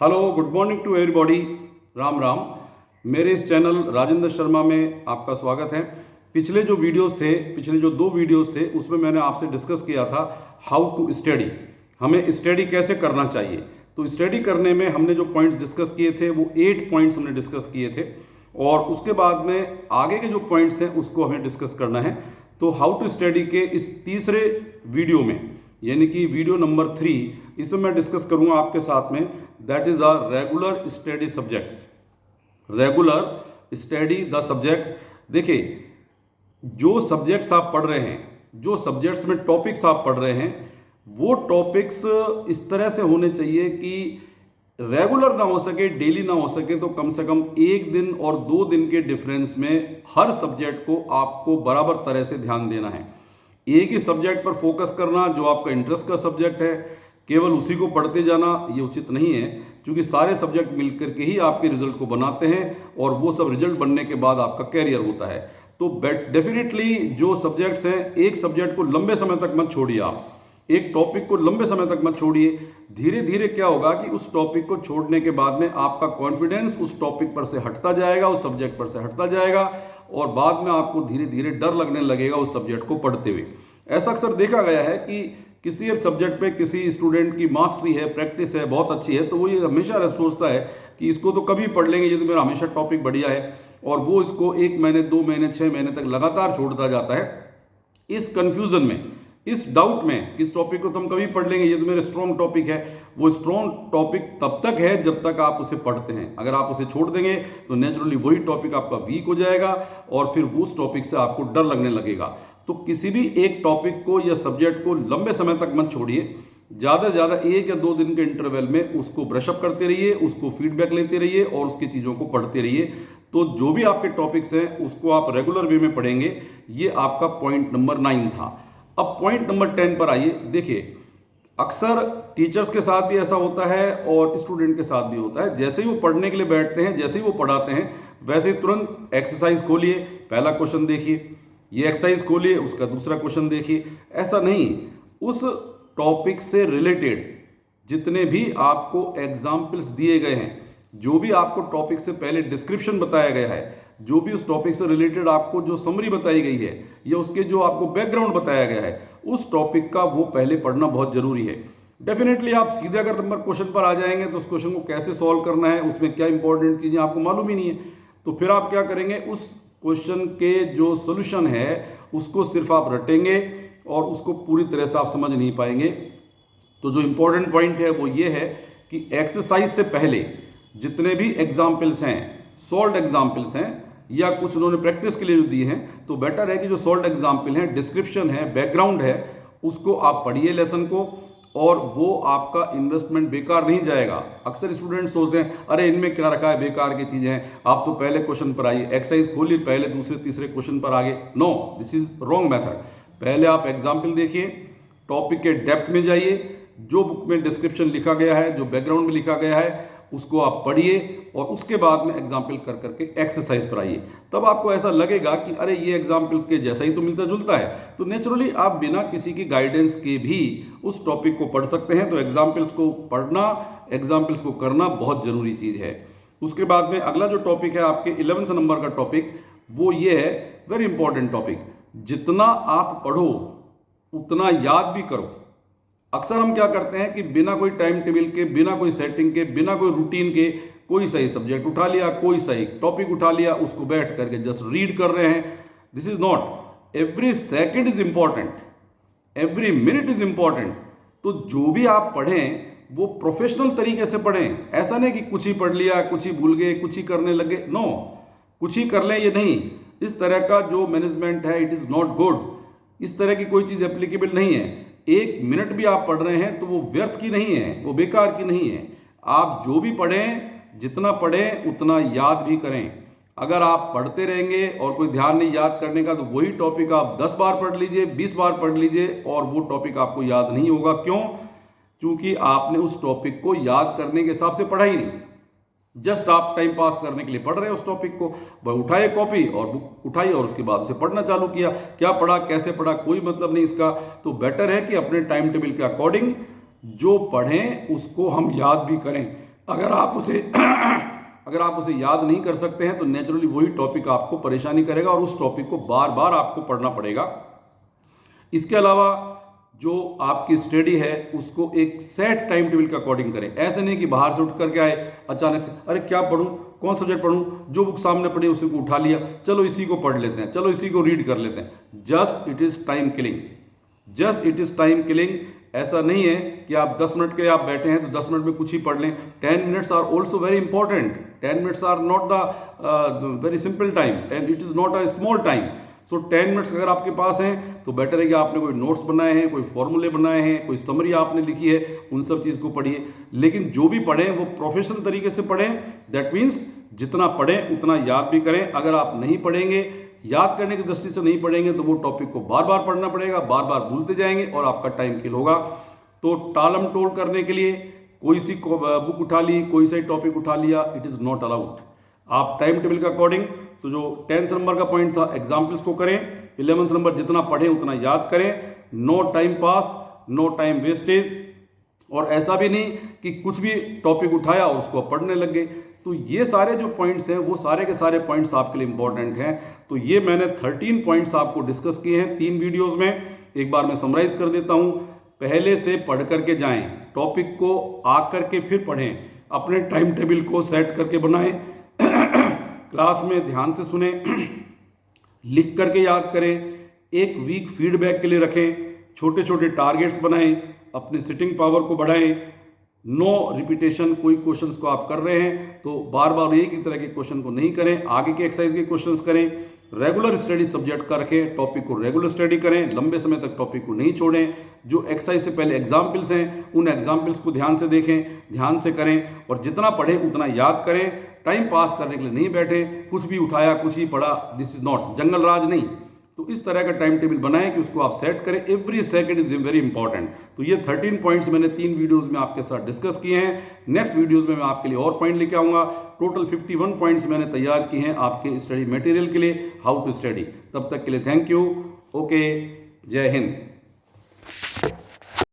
Hello, good morning to everybody. Ram Ram. मेरे इस channel Rajendra Sharma में आपका स्वागत है। पिछले जो दो वीडियोस थे उसमें मैंने आपसे डिस्कस किया था हाउ टू स्टडी, हमें स्टडी कैसे करना चाहिए। तो स्टडी करने में हमने जो पॉइंट्स डिस्कस किए थे वो 8 पॉइंट्स हमने डिस्कस किए थे और उसके बाद में आगे के जो पॉइंट्स हैं उसको हमें डिस्कस करना है। तो हाउ टू स्टडी के इस तीसरे वीडियो में, यानी कि वीडियो नंबर 3, इसमें मैं डिस्कस करूंगा आपके साथ में, that is our regular study subjects. Regular study the subjects. देखिए, जो सब्जेक्ट्स आप पढ़ रहे हैं, जो सब्जेक्ट्स में टॉपिक्स आप पढ़ रहे हैं, वो टॉपिक्स इस तरह से होने चाहिए कि रेगुलर ना हो सके, डेली ना हो सके तो कम से कम 1 दिन और 2 दिन के डिफरेंस में हर सब्जेक्ट को आपको बराबर तरह से ध्यान देना है। एक ही सब्जेक्ट पर फोकस करना जो आपका इंटरेस्ट का सब्जेक्ट है, केवल उसी को पढ़ते जाना, ये उचित नहीं है, क्योंकि सारे सब्जेक्ट मिलकर के ही आपके रिजल्ट को बनाते हैं और वो सब रिजल्ट बनने के बाद आपका कैरियर होता है। तो डेफिनेटली जो सब्जेक्ट्स हैं, एक सब्जेक्ट को लंबे समय तक मत छोड़िए, आप एक टॉपिक को लंबे समय तक मत छोड़िए। धीरे धीरे क्या होगा कि उस टॉपिक को छोड़ने के बाद में आपका कॉन्फिडेंस उस टॉपिक पर से हटता जाएगा, उस सब्जेक्ट पर से हटता जाएगा और बाद में आपको धीरे धीरे डर लगने लगेगा उस सब्जेक्ट को पढ़ते हुए। ऐसा अक्सर देखा गया है कि किसी एक सब्जेक्ट पे किसी स्टूडेंट की मास्टरी है, प्रैक्टिस है, बहुत अच्छी है, तो वो ये हमेशा सोचता है कि इसको तो कभी पढ़ लेंगे, ये तो मेरा हमेशा टॉपिक बढ़िया है, और वो इसको 1 महीने, 2 महीने, 6 महीने तक लगातार छोड़ता जाता है। इस कंफ्यूजन में, इस डाउट में, इस टॉपिक को तो हम कभी पढ़ लेंगे, ये तो मेरा स्ट्रॉन्ग टॉपिक है, वो स्ट्रॉन्ग टॉपिक तब तक है जब तक आप उसे पढ़ते हैं। अगर आप उसे छोड़ देंगे तो नेचुरली वही टॉपिक आपका वीक हो जाएगा और फिर उस टॉपिक से आपको डर लगने लगेगा। तो किसी भी एक टॉपिक को या सब्जेक्ट को लंबे समय तक मत छोड़िए। ज़्यादा से ज़्यादा 1 या 2 दिन के इंटरवल में उसको ब्रशअप करते रहिए, उसको फीडबैक लेते रहिए और उसकी चीज़ों को पढ़ते रहिए। तो जो भी आपके टॉपिक्स हैं उसको आप रेगुलर वे में पढ़ेंगे। ये आपका पॉइंट नंबर 9 था। अब पॉइंट नंबर 10 पर आइए। देखिए, अक्सर टीचर्स के साथ भी ऐसा होता है और स्टूडेंट के साथ भी होता है। जैसे ही वो पढ़ने के लिए बैठते हैं, जैसे ही वो पढ़ाते हैं, वैसे ही तुरंत एक्सरसाइज खोलिए, पहला क्वेश्चन देखिए, ये एक्सरसाइज खोलिए, उसका दूसरा क्वेश्चन देखिए। ऐसा नहीं, उस टॉपिक से रिलेटेड जितने भी आपको एग्जाम्पल्स दिए गए हैं, जो भी आपको टॉपिक से पहले डिस्क्रिप्शन बताया गया है, जो भी उस टॉपिक से रिलेटेड आपको जो समरी बताई गई है या उसके जो आपको बैकग्राउंड बताया गया है, उस टॉपिक का वो पहले पढ़ना बहुत जरूरी है। डेफिनेटली आप सीधे अगर नंबर क्वेश्चन पर आ जाएंगे तो उस क्वेश्चन को कैसे सॉल्व करना है, उसमें क्या इंपॉर्टेंट चीजें आपको मालूम ही नहीं है, तो फिर आप क्या करेंगे, उस क्वेश्चन के जो सोल्यूशन है उसको सिर्फ आप रटेंगे और उसको पूरी तरह से आप समझ नहीं पाएंगे। तो जो इंपॉर्टेंट पॉइंट है वो ये है कि एक्सरसाइज से पहले जितने भी एग्जाम्पल्स हैं, सॉल्व एग्जाम्पल्स हैं या कुछ उन्होंने प्रैक्टिस के लिए जो दिए हैं, तो बेटर है कि जो सॉल्व एग्जाम्पल हैं, डिस्क्रिप्शन है, बैकग्राउंड है, उसको आप पढ़िए लेसन को, और वो आपका इन्वेस्टमेंट बेकार नहीं जाएगा। अक्सर स्टूडेंट सोचते हैं अरे इनमें क्या रखा है, बेकार की चीज़ें हैं, आप तो पहले क्वेश्चन पर आइए, एक्सरसाइज खोलिए, पहले दूसरे तीसरे क्वेश्चन पर आगे। No, this is wrong method. पहले आप एग्जाम्पल देखिए, टॉपिक के डेप्थ में जाइए, जो बुक में डिस्क्रिप्शन लिखा गया है, जो बैकग्राउंड में लिखा गया है, उसको आप पढ़िए और उसके बाद में एग्जाम्पल कर करके एक्सरसाइज पर आइए। तब आपको ऐसा लगेगा कि अरे ये एग्जाम्पल के जैसा ही तो मिलता जुलता है, तो नेचुरली आप बिना किसी की गाइडेंस के भी उस टॉपिक को पढ़ सकते हैं। तो एग्जाम्पल्स को पढ़ना, एग्जाम्पल्स को करना बहुत जरूरी चीज है। उसके बाद में अगला जो टॉपिक है आपके 11th नंबर का टॉपिक, वो ये है, वेरी इंपॉर्टेंट टॉपिक, जितना आप पढ़ो उतना याद भी करो। अक्सर हम क्या करते हैं कि बिना कोई टाइम टेबल के, बिना कोई सेटिंग के, बिना कोई रूटीन के कोई सही सब्जेक्ट उठा लिया, कोई सही टॉपिक उठा लिया, उसको बैठ करके जस्ट रीड कर रहे हैं। This is not, every second is important, every minute is important. तो जो भी आप पढ़ें वो प्रोफेशनल तरीके से पढ़ें। ऐसा नहीं कि कुछ ही पढ़ लिया, कुछ ही भूल गए, कुछ ही करने लगे। नो, कुछ ही कर लें ये नहीं, इस तरह का जो मैनेजमेंट है इट इज नॉट गुड। इस तरह की कोई चीज एप्लीकेबल नहीं है। 1 मिनट भी आप पढ़ रहे हैं तो वो व्यर्थ की नहीं है, वो बेकार की नहीं है। आप जो भी पढ़ें, जितना पढ़ें उतना याद भी करें। अगर आप पढ़ते रहेंगे और कोई ध्यान नहीं याद करने का, तो वही टॉपिक आप 10 बार पढ़ लीजिए, 20 बार पढ़ लीजिए और वो टॉपिक आपको याद नहीं होगा। क्यों? क्योंकि आपने उस टॉपिक को याद करने के हिसाब से पढ़ा ही नहीं, जस्ट आप टाइम पास करने के लिए पढ़ रहे हैं उस टॉपिक को। वह उठाए कॉपी और बुक उठाई और उसके बाद उसे पढ़ना चालू किया। क्या पढ़ा, कैसे पढ़ा, कोई मतलब नहीं इसका। तो बेटर है कि अपने टाइम टेबल के अकॉर्डिंग जो पढ़ें उसको हम याद भी करें। अगर आप उसे अगर आप उसे याद नहीं कर सकते हैं तो नेचुरली वही टॉपिक आपको परेशानी करेगा और उस टॉपिक को बार बार आपको पढ़ना पड़ेगा। इसके अलावा जो आपकी स्टडी है उसको एक सेट टाइम टेबल के अकॉर्डिंग करें। ऐसे नहीं कि बाहर से उठ करके आए अचानक से, अरे क्या पढूं, कौन सब्जेक्ट पढूं, जो बुक सामने पड़ी उसी को उठा लिया, चलो इसी को पढ़ लेते हैं, चलो इसी को रीड कर लेते हैं। Just it is time killing, just it is time killing. ऐसा नहीं है कि आप 10 मिनट के लिए आप बैठे हैं तो 10 मिनट में कुछ ही पढ़ लें। 10 minutes are also very important. 10 minutes are not the very simple time and it is not a small time. So 10 minutes अगर आपके पास हैं तो बेटर है कि आपने कोई नोट्स बनाए हैं, कोई फॉर्मूले बनाए हैं, कोई समरी आपने लिखी है, उन सब चीज़ को पढ़िए। लेकिन जो भी पढ़ें वो प्रोफेशनल तरीके से पढ़ें। दैट मीन्स जितना पढ़ें उतना याद भी करें। अगर आप नहीं पढ़ेंगे, याद करने की दृष्टि से नहीं पढ़ेंगे तो वो टॉपिक को बार बार पढ़ना पड़ेगा, बार बार भूलते जाएंगे और आपका टाइम किल होगा। तो टालम टोल करने के लिए कोई सी बुक उठा ली, कोई सा टॉपिक उठा लिया, इट इज़ नॉट अलाउड। आप टाइम टेबल के अकॉर्डिंग, तो जो 10th नंबर का पॉइंट था एग्जाम्पल्स को करें, 11th नंबर जितना पढ़ें उतना याद करें, no time pass, no time wastage. और ऐसा भी नहीं कि कुछ भी टॉपिक उठाया और उसको पढ़ने लग गए। तो ये सारे जो पॉइंट्स हैं वो सारे के सारे पॉइंट्स आपके लिए इंपॉर्टेंट हैं। तो ये मैंने 13 पॉइंट्स आपको डिस्कस किए हैं 3 वीडियोस में। एक बार मैं समराइज कर देता हूं। पहले से पढ़ करके जाएं, टॉपिक को आकर के फिर पढ़ें, अपने टाइम टेबल को सेट करके बनाएं, क्लास में ध्यान से सुने, लिख करके याद करें, एक वीक फीडबैक के लिए रखें, छोटे छोटे टारगेट्स बनाएं, अपनी सिटिंग पावर को बढ़ाएं। नो रिपीटेशन, कोई क्वेश्चंस को आप कर रहे हैं तो बार बार एक ही तरह के क्वेश्चन को नहीं करें, आगे के एक्सरसाइज के क्वेश्चंस करें। रेगुलर स्टडी सब्जेक्ट का रखें, टॉपिक को रेगुलर स्टडी करें, लंबे समय तक टॉपिक को नहीं छोड़ें। जो एक्सरसाइज से पहले एग्जाम्पल्स हैं उन एग्जाम्पल्स को ध्यान से देखें, ध्यान से करें और जितना पढ़ें उतना याद करें। टाइम पास करने के लिए नहीं बैठे, कुछ भी उठाया कुछ ही पढ़ा, दिस इज नॉट जंगल राज नहीं। तो इस तरह का टाइम टेबल बनाएं कि उसको आप सेट करें। Every second is very important. तो ये 13 पॉइंट्स मैंने 3 वीडियोस में आपके साथ डिस्कस किए हैं। नेक्स्ट वीडियोस में मैं आपके लिए और पॉइंट लेके आऊंगा। टोटल 51 पॉइंट्स मैंने तैयार किए हैं आपके स्टडी मटेरियल के लिए, हाउ टू स्टडी। तब तक के लिए थैंक यू। ओके, जय हिंद।